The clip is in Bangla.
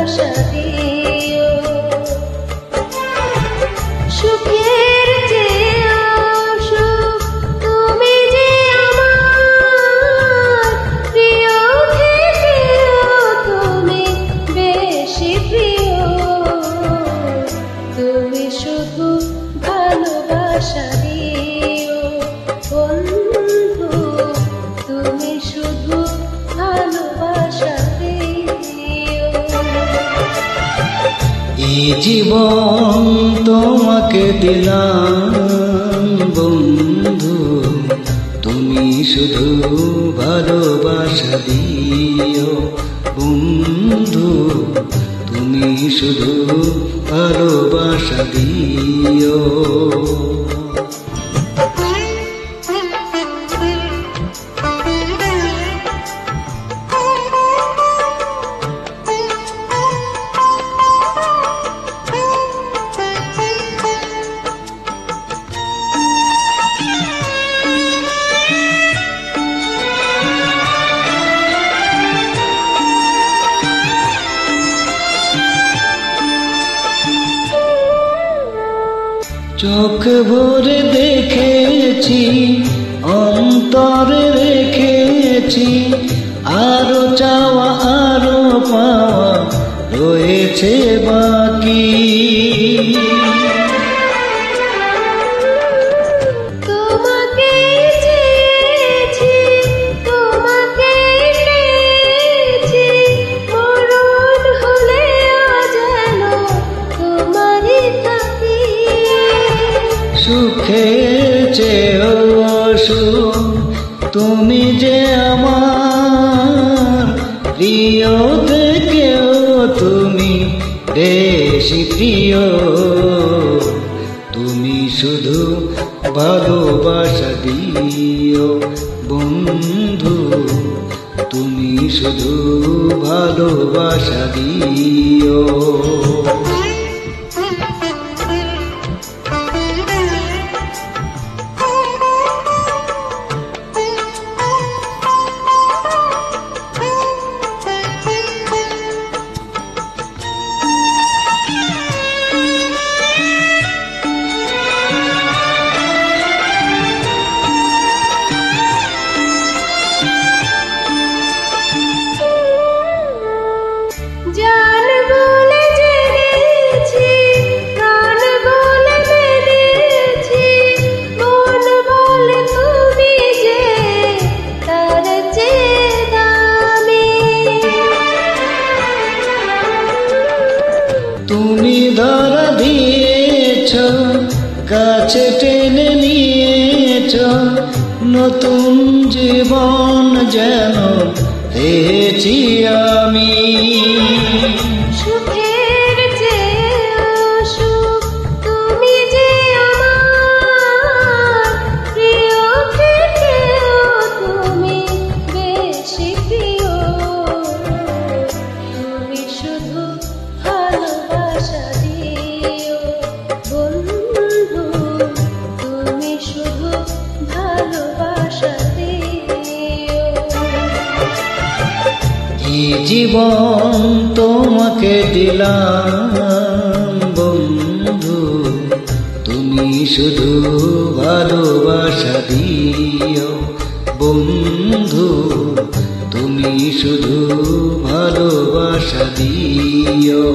ভালোবাসা দিও। সুখের চেয়েও সুখ তুমি যে আমার, প্রিয় থেকেও তুমি বেশি প্রিয়। তুমি শুধু ভালোবাসা দিও বন্ধু, তুমি শুধু ভালোবাসা দিও। এই জীবন তোমাকে দিলাম বন্ধু, তুমি শুধু ভালোবাসা দিও বন্ধু, তুমি শুধু ভালোবাসা দিও। চোখ ভরে দেখেছি, অন্তরে রেখেছি, আরো চাওয়া আরো পাওয়া রয়েছে বাকি। তোমাকে চেয়েছি, তোমাকে পেয়েছি, মরণ হলেও যেন তোমারই থাকি। সুখের চেয়েও সুখ তুমি যে আমার, প্রিয় থেকেও তুমি বেশি প্রিয়। তুমি শুধু ভালোবাসা দিও বন্ধু, তুমি শুধু ভালোবাসা দিও। জান বলে জেনেছি, প্রাণ বলে মেনেছি, মন বলে তুমি যে তার চেয়ে দামি। তুমি ধরা দিয়েছ, কাছে টেনে নিয়েছ, নতুন জীবন যেন পেয়েছি আমি। সুখের চেয়েও সুখ তুমি যে আমার, প্রিয় থেকেও তুমি বেশি প্রিয়। তুমি শুধু ভালোবাসা দিও বন্ধু, তুমি শুধু ভালোবাসা দিও। এই জীবন তোমাকে দিলাম বন্ধু, তুমি শুধু ভালোবাসা দিও বন্ধু, তুমি শুধু ভালোবাসা দিও।